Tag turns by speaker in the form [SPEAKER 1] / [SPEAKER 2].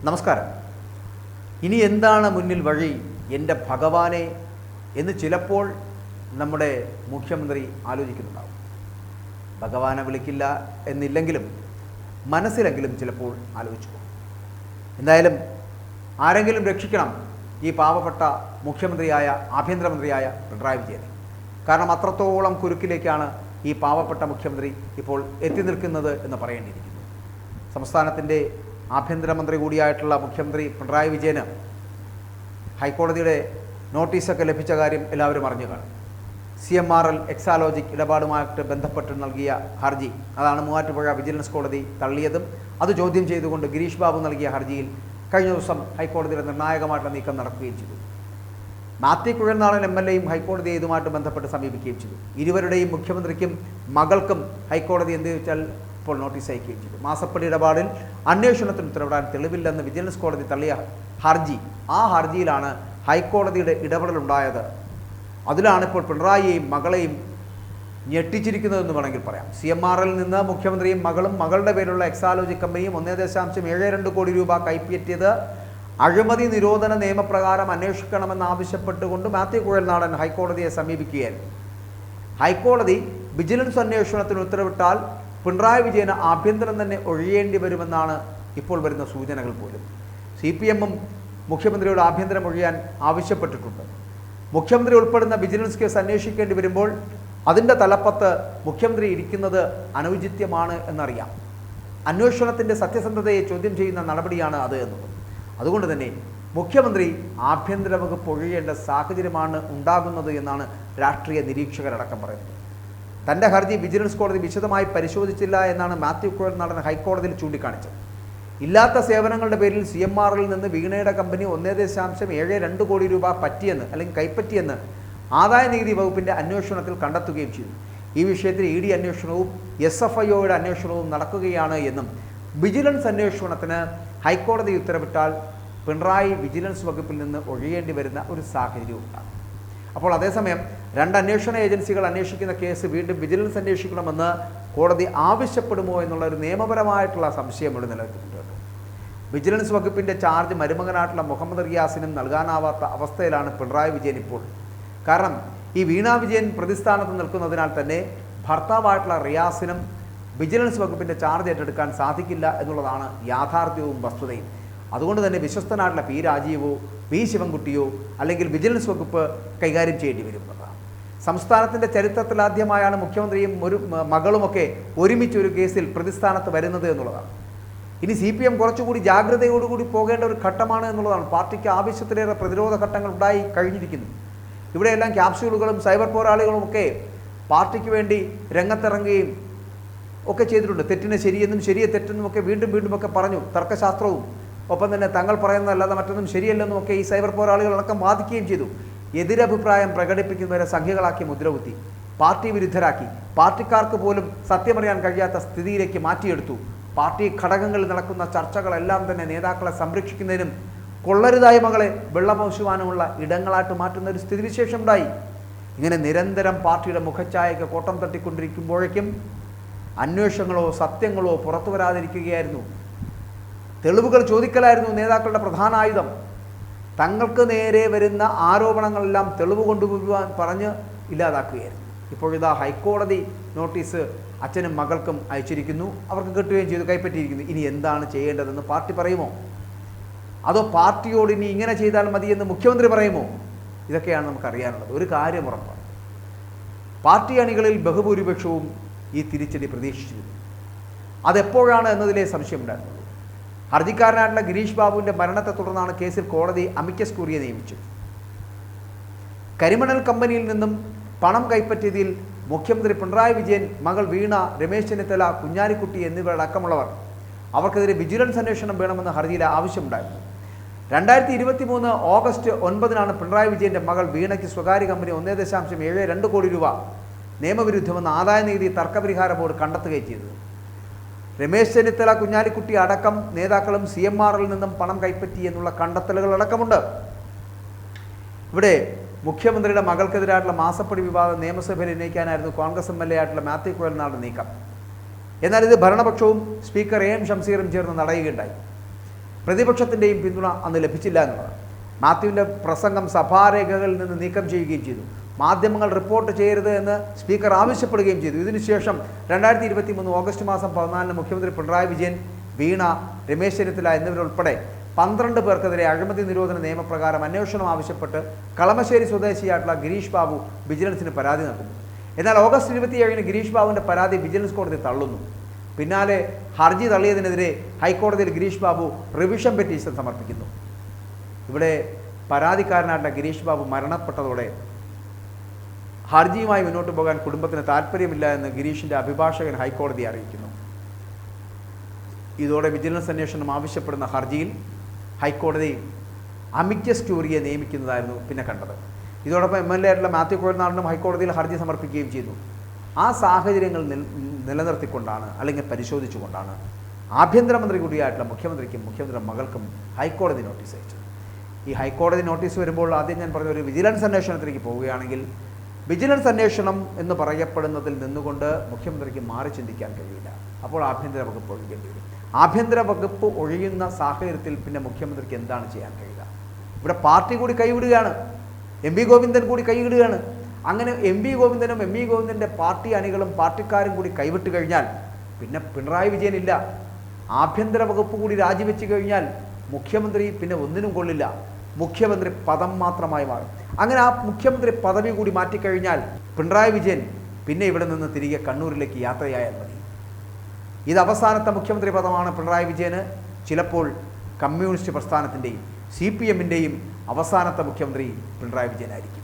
[SPEAKER 1] നമസ്കാരം. ഇനി എന്താണ് മുന്നിൽ വഴി എൻ്റെ ഭഗവാനെ എന്ന് ചിലപ്പോൾ നമ്മുടെ മുഖ്യമന്ത്രി ആലോചിക്കുന്നുണ്ടാവും. ഭഗവാനെ വിളിക്കില്ല എന്നില്ലെങ്കിലും മനസ്സിലെങ്കിലും ചിലപ്പോൾ ആലോചിച്ചു പോകും. എന്തായാലും ആരെങ്കിലും രക്ഷിക്കണം ഈ പാവപ്പെട്ട മുഖ്യമന്ത്രിയായ ആഭ്യന്തരമന്ത്രിയായ പിണറായി വിജയനെ. കാരണം അത്രത്തോളം കുരുക്കിലേക്കാണ് ഈ പാവപ്പെട്ട മുഖ്യമന്ത്രി ഇപ്പോൾ എത്തി നിൽക്കുന്നത് എന്ന് പറയേണ്ടിയിരിക്കുന്നു. സംസ്ഥാനത്തിൻ്റെ ആഭ്യന്തരമന്ത്രി കൂടിയായിട്ടുള്ള മുഖ്യമന്ത്രി പിണറായി വിജയന് ഹൈക്കോടതിയുടെ നോട്ടീസൊക്കെ ലഭിച്ച കാര്യം എല്ലാവരും അറിഞ്ഞു കാണും. CMRL എക്സാലോജിക് ഇടപാടുമായിട്ട് ബന്ധപ്പെട്ട് നൽകിയ ഹർജി, അതാണ് മൂവാറ്റുപുഴ വിജിലൻസ് കോടതി തള്ളിയതും. അത് ചോദ്യം ചെയ്തുകൊണ്ട് ഗിരീഷ് ബാബു നൽകിയ ഹർജിയിൽ കഴിഞ്ഞ ദിവസം ഹൈക്കോടതിയുടെ നിർണായകമായിട്ടുള്ള നീക്കം നടക്കുകയും ചെയ്തു. മാത്യു കുഴൽനാടൻ MLA ഹൈക്കോടതിയെ ഇതുമായിട്ട് ബന്ധപ്പെട്ട് സമീപിക്കുകയും ചെയ്തു. ഇരുവരുടെയും മുഖ്യമന്ത്രിക്കും മകൾക്കും ഹൈക്കോടതി എന്ത് വെച്ചാൽ ഇപ്പോൾ നോട്ടീസ് അയക്കുകയും ചെയ്തു. മാസപ്പടി ഇടപാടിൽ അന്വേഷണത്തിന് ഉത്തരവിടാൻ തെളിവില്ലെന്ന് വിജിലൻസ് കോടതി തള്ളിയ ഹർജി, ആ ഹർജിയിലാണ് ഹൈക്കോടതിയുടെ ഇടപെടലുണ്ടായത്. അതിലാണ് ഇപ്പോൾ പിണറായിയെയും മകളെയും ഞെട്ടിച്ചിരിക്കുന്നതെന്ന് വേണമെങ്കിൽ പറയാം. CMRL നിന്ന് മുഖ്യമന്ത്രിയും മകളും മകളുടെ പേരുള്ള എക്സാലോജിക് കമ്പനിയും 1.72 കോടി രൂപ കൈപ്പറ്റിയത് അഴിമതി നിരോധന നിയമപ്രകാരം അന്വേഷിക്കണമെന്നാവശ്യപ്പെട്ടുകൊണ്ട് മാത്യു കുഴൽനാടൻ ഹൈക്കോടതിയെ സമീപിക്കുകയായിരുന്നു. ഹൈക്കോടതി വിജിലൻസ് അന്വേഷണത്തിന് ഉത്തരവിട്ടാൽ പിണറായി വിജയന് ആഭ്യന്തരം തന്നെ ഒഴിയേണ്ടി വരുമെന്നാണ് ഇപ്പോൾ വരുന്ന സൂചനകൾ പോലും. CPM മുഖ്യമന്ത്രിയോട് ആഭ്യന്തരം ഒഴിയാൻ ആവശ്യപ്പെട്ടിട്ടുണ്ട്. മുഖ്യമന്ത്രി ഉൾപ്പെടുന്ന വിജിലൻസ് കേസ് അന്വേഷിക്കേണ്ടി വരുമ്പോൾ അതിൻ്റെ തലപ്പത്ത് മുഖ്യമന്ത്രി ഇരിക്കുന്നത് അനൗചിത്യമാണ് എന്നറിയാം. അന്വേഷണത്തിൻ്റെ സത്യസന്ധതയെ ചോദ്യം ചെയ്യുന്ന നടപടിയാണ് അത് എന്നത്. അതുകൊണ്ട് തന്നെ മുഖ്യമന്ത്രി ആഭ്യന്തര വകുപ്പ് ഒഴിയേണ്ട സാഹചര്യമാണ് ഉണ്ടാകുന്നത് എന്നാണ് രാഷ്ട്രീയ നിരീക്ഷകരടക്കം പറയുന്നത്. തൻ്റെ ഹർജി വിജിലൻസ് കോടതി വിശദമായി പരിശോധിച്ചില്ല എന്നാണ് മാത്യു കുഴൽനാടൻ ഹൈക്കോടതിയിൽ ചൂണ്ടിക്കാണിച്ചത്. ഇല്ലാത്ത സേവനങ്ങളുടെ പേരിൽ CMRL നിന്ന് വീണയുടെ കമ്പനി 1.72 കോടി രൂപ പറ്റിയെന്ന് അല്ലെങ്കിൽ കൈപ്പറ്റിയെന്ന് ആദായ നികുതി വകുപ്പിൻ്റെ അന്വേഷണത്തിൽ കണ്ടെത്തുകയും ചെയ്തു. ഈ വിഷയത്തിൽ ED അന്വേഷണവും SFIOയുടെ അന്വേഷണവും നടക്കുകയാണ് എന്നും വിജിലൻസ് അന്വേഷണത്തിന് ഹൈക്കോടതി ഉത്തരവിട്ടാൽ പിണറായി വിജിലൻസ് വകുപ്പിൽ നിന്ന് ഒഴിയേണ്ടി വരുന്ന ഒരു സാഹചര്യവും ഉണ്ടാകും. അപ്പോൾ അതേസമയം രണ്ട് അന്വേഷണ ഏജൻസികൾ അന്വേഷിക്കുന്ന കേസ് വീണ്ടും വിജിലൻസ് അന്വേഷിക്കണമെന്ന് കോടതി ആവശ്യപ്പെടുമോ എന്നുള്ള ഒരു നിയമപരമായിട്ടുള്ള സംശയം ഇവിടെ നിലനിൽക്കുന്നുണ്ട്. വിജിലൻസ് വകുപ്പിൻ്റെ ചാർജ് മരുമകനായിട്ടുള്ള മുഹമ്മദ് റിയാസിനും നൽകാനാവാത്ത അവസ്ഥയിലാണ് പിണറായി വിജയൻ ഇപ്പോൾ. കാരണം ഈ വീണ വിജയൻ പ്രതിസ്ഥാനത്ത് നിൽക്കുന്നതിനാൽ തന്നെ ഭർത്താവായിട്ടുള്ള റിയാസിനും വിജിലൻസ് വകുപ്പിൻ്റെ ചാർജ് ഏറ്റെടുക്കാൻ സാധിക്കില്ല എന്നുള്ളതാണ് യാഥാർത്ഥ്യവും വസ്തുതയും. അതുകൊണ്ട് തന്നെ വിശ്വസ്തനായിട്ടുള്ള P രാജീവോ V ശിവൻകുട്ടിയോ അല്ലെങ്കിൽ വിജിലൻസ് വകുപ്പ് കൈകാര്യം ചെയ്യേണ്ടി വരുന്നതാണ്. സംസ്ഥാനത്തിൻ്റെ ചരിത്രത്തിലാദ്യമായാണ് മുഖ്യമന്ത്രിയും ഒരു മകളുമൊക്കെ ഒരുമിച്ചൊരു കേസിൽ പ്രതിസ്ഥാനത്ത് വരുന്നത് എന്നുള്ളതാണ്. ഇനി CPM കുറച്ചുകൂടി ജാഗ്രതയോടുകൂടി പോകേണ്ട ഒരു ഘട്ടമാണ് എന്നുള്ളതാണ്. പാർട്ടിക്ക് ആവശ്യത്തിലേറെ പ്രതിരോധ ഘട്ടങ്ങൾ ഉണ്ടായി കഴിഞ്ഞിരിക്കുന്നു. ഇവിടെയെല്ലാം ക്യാപ്സ്യൂളുകളും സൈബർ പോരാളികളും ഒക്കെ പാർട്ടിക്ക് വേണ്ടി രംഗത്തിറങ്ങുകയും ഒക്കെ ചെയ്തിട്ടുണ്ട്. തെറ്റിനെ ശരിയെന്നും ശരിയെ തെറ്റെന്നും ഒക്കെ വീണ്ടും ഒക്കെ പറഞ്ഞു. തർക്കശാസ്ത്രവും ഒപ്പം തന്നെ തങ്ങൾ പറയുന്നതല്ലാതെ മറ്റൊന്നും ശരിയല്ലെന്നും ഒക്കെ ഈ സൈബർ പോരാളികളടക്കം വാദിക്കുകയും ചെയ്തു. എതിരഭിപ്രായം പ്രകടിപ്പിക്കുന്നവരെ സംഖ്യകളാക്കി മുദ്രകുത്തി, പാർട്ടി വിരുദ്ധരാക്കി, പാർട്ടിക്കാർക്ക് പോലും സത്യമറിയാൻ കഴിയാത്ത സ്ഥിതിയിലേക്ക് മാറ്റിയെടുത്തു. പാർട്ടി ഘടകങ്ങളിൽ നടക്കുന്ന ചർച്ചകളെല്ലാം തന്നെ നേതാക്കളെ സംരക്ഷിക്കുന്നതിനും കൊള്ളരുതായ്മകളെ വെള്ളപൂശുവാനുമുള്ള ഇടങ്ങളായിട്ട് മാറ്റുന്ന ഒരു സ്ഥിതിവിശേഷം ഉണ്ടായി. ഇങ്ങനെ നിരന്തരം പാർട്ടിയുടെ മുഖച്ഛായയ്ക്ക് കോട്ടം തട്ടിക്കൊണ്ടിരിക്കുമ്പോഴേക്കും അന്വേഷണങ്ങളോ സത്യങ്ങളോ പുറത്തു വരാതിരിക്കുകയായിരുന്നു. തെളിവുകൾ ചോദിക്കലായിരുന്നു നേതാക്കളുടെ പ്രധാന ആയുധം. തങ്ങൾക്ക് നേരെ വരുന്ന ആരോപണങ്ങളെല്ലാം തെളിവ് കൊണ്ടുപോകാൻ പറഞ്ഞ് ഇല്ലാതാക്കുകയായിരുന്നു. ഇപ്പോഴിതാ ഹൈക്കോടതി നോട്ടീസ് അച്ഛനും മകൾക്കും അയച്ചിരിക്കുന്നു. അവർക്ക് കിട്ടുകയും ചെയ്തു, കൈപ്പറ്റിയിരിക്കുന്നു. ഇനി എന്താണ് ചെയ്യേണ്ടതെന്ന് പാർട്ടി പറയുമോ? അതോ പാർട്ടിയോട് ഇനി ഇങ്ങനെ ചെയ്താൽ മതിയെന്ന് മുഖ്യമന്ത്രി പറയുമോ? ഇതൊക്കെയാണ് നമുക്കറിയാനുള്ളത്. ഒരു കാര്യം ഉറപ്പാണ്, പാർട്ടി അണികളിൽ ബഹുഭൂരിപക്ഷവും ഈ തിരിച്ചടി പ്രതീക്ഷിച്ചിരുന്നു. അതെപ്പോഴാണ് എന്നതിലെ സംശയമുണ്ടായിരുന്നുള്ളൂ. ഹർജിക്കാരനായിട്ടുള്ള ഗിരീഷ് ബാബുവിൻ്റെ മരണത്തെ തുടർന്നാണ് കേസിൽ കോടതി അമിക്കസ് ക്യൂറിയെ നിയമിച്ചത്. കരിമണൽ കമ്പനിയിൽ നിന്നും പണം കൈപ്പറ്റിയതിൽ മുഖ്യമന്ത്രി പിണറായി വിജയൻ, മകൾ വീണ, രമേശ് ചെന്നിത്തല, കുഞ്ഞാലിക്കുട്ടി എന്നിവരടക്കമുള്ളവർ അവർക്കെതിരെ വിജിലൻസ് അന്വേഷണം വേണമെന്ന് ഹർജിയിൽ ആവശ്യമുണ്ടായിരുന്നു. 2023 ഓഗസ്റ്റ് 9 പിണറായി വിജയൻ്റെ മകൾ വീണയ്ക്ക് സ്വകാര്യ കമ്പനി 1.72 കോടി രൂപ നിയമവിരുദ്ധമെന്ന് ആദായ നികുതി തർക്കപരിഹാര ബോർഡ് കണ്ടെത്തുകയും ചെയ്തത്. രമേശ് ചെന്നിത്തല, കുഞ്ഞാലിക്കുട്ടി അടക്കം നേതാക്കളും CMRL നിന്നും പണം കൈപ്പറ്റി എന്നുള്ള കണ്ടെത്തലുകൾ അടക്കമുണ്ട്. ഇവിടെ മുഖ്യമന്ത്രിയുടെ മകൾക്കെതിരായിട്ടുള്ള മാസപ്പടി വിവാദം നിയമസഭയിൽ ഉന്നയിക്കാനായിരുന്നു കോൺഗ്രസ് MLA ആയിട്ടുള്ള മാത്യു കുഴൽനാടൻ നീക്കം. എന്നാൽ ഇത് ഭരണപക്ഷവും സ്പീക്കർ AM ഷംസീറും ചേർന്ന് തടയുകയുണ്ടായി. പ്രതിപക്ഷത്തിൻ്റെയും പിന്തുണ അന്ന് ലഭിച്ചില്ല എന്നുള്ളതാണ്. മാത്യുവിൻ്റെ പ്രസംഗം സഭാരേഖകളിൽ നിന്ന് നീക്കം ചെയ്യുകയും ചെയ്തു. മാധ്യമങ്ങൾ റിപ്പോർട്ട് ചെയ്യരുത് എന്ന് സ്പീക്കർ ആവശ്യപ്പെടുകയും ചെയ്തു. ഇതിനുശേഷം 2023 ഓഗസ്റ്റ് മാസം 14 മുഖ്യമന്ത്രി പിണറായി വിജയൻ, വീണ, രമേശ് ചെന്നിത്തല എന്നിവരുൾപ്പെടെ 12 പേർക്കെതിരെ അഴിമതി നിരോധന നിയമപ്രകാരം അന്വേഷണം ആവശ്യപ്പെട്ട് കളമശ്ശേരി സ്വദേശിയായിട്ടുള്ള ഗിരീഷ് ബാബു വിജിലൻസിന് പരാതി നൽകുന്നു. എന്നാൽ ഓഗസ്റ്റ് 27 ഗിരീഷ് ബാബുവിൻ്റെ പരാതി വിജിലൻസ് കോടതി തള്ളുന്നു. പിന്നാലെ ഹർജി തള്ളിയതിനെതിരെ ഹൈക്കോടതിയിൽ ഗിരീഷ് ബാബു റിവിഷൻ പെറ്റീഷൻ സമർപ്പിക്കുന്നു. ഇവിടെ പരാതിക്കാരനായിട്ടുള്ള ഗിരീഷ് ബാബു മരണപ്പെട്ടതോടെ ഹർജിയുമായി മുന്നോട്ട് പോകാൻ കുടുംബത്തിന് താല്പര്യമില്ല എന്ന് ഗിരീഷിൻ്റെ അഭിഭാഷകൻ ഹൈക്കോടതിയെ അറിയിക്കുന്നു. ഇതോടെ വിജിലൻസ് അന്വേഷണം ആവശ്യപ്പെടുന്ന ഹർജിയിൽ ഹൈക്കോടതി അമിക്കസ് ക്യൂറിയെ നിയമിക്കുന്നതായിരുന്നു പിന്നെ കണ്ടത്. ഇതോടൊപ്പം MLA ആയിട്ടുള്ള മാത്യു കോയൽനാടനും ഹൈക്കോടതിയിൽ ഹർജി സമർപ്പിക്കുകയും ചെയ്തു. ആ സാഹചര്യങ്ങൾ നിലനിർത്തിക്കൊണ്ടാണ്, അല്ലെങ്കിൽ പരിശോധിച്ചുകൊണ്ടാണ് ആഭ്യന്തരമന്ത്രി കൂടിയായിട്ടുള്ള മുഖ്യമന്ത്രിക്കും മുഖ്യമന്ത്രിയുടെ മകൾക്കും ഹൈക്കോടതി നോട്ടീസ് അയച്ചത്. ഈ ഹൈക്കോടതി നോട്ടീസ് വരുമ്പോൾ ആദ്യം ഞാൻ പറഞ്ഞ ഒരു വിജിലൻസ് അന്വേഷണത്തിലേക്ക് പോവുകയാണെങ്കിൽ വിജിലൻസ് അന്വേഷണം എന്ന് പറയപ്പെടുന്നതിൽ നിന്നുകൊണ്ട് മുഖ്യമന്ത്രിക്ക് മാറി ചിന്തിക്കാൻ കഴിയില്ല. അപ്പോൾ ആഭ്യന്തര വകുപ്പ് ഒഴിയേണ്ടി വരും. ആഭ്യന്തര വകുപ്പ് ഒഴിയുന്ന സാഹചര്യത്തിൽ പിന്നെ മുഖ്യമന്ത്രിക്ക് എന്താണ് ചെയ്യാൻ കഴിയുക? ഇവിടെ പാർട്ടി കൂടി കൈവിടുകയാണ്, MV ഗോവിന്ദൻ കൂടി കൈവിടുകയാണ്. അങ്ങനെ MV ഗോവിന്ദനും MV ഗോവിന്ദൻ്റെ പാർട്ടി അണികളും പാർട്ടിക്കാരും കൂടി കൈവിട്ട് കഴിഞ്ഞാൽ പിന്നെ പിണറായി വിജയനില്ല. ആഭ്യന്തര വകുപ്പ് കൂടി രാജിവെച്ച് കഴിഞ്ഞാൽ മുഖ്യമന്ത്രി പിന്നെ ഒന്നിനും കൊള്ളില്ല, മുഖ്യമന്ത്രി പദം മാത്രമായി മാറും. അങ്ങനെ ആ മുഖ്യമന്ത്രി പദവി കൂടി മാറ്റിക്കഴിഞ്ഞാൽ പിണറായി വിജയൻ പിന്നെ ഇവിടെ നിന്ന് തിരികെ കണ്ണൂരിലേക്ക് യാത്രയായാൽ മതി. ഇത് അവസാനത്തെ മുഖ്യമന്ത്രി പദമാണ് പിണറായി വിജയന്. ചിലപ്പോൾ കമ്മ്യൂണിസ്റ്റ് പ്രസ്ഥാനത്തിൻ്റെയും CPM-ൻ്റെയും അവസാനത്തെ മുഖ്യമന്ത്രി പിണറായി വിജയനായിരിക്കും.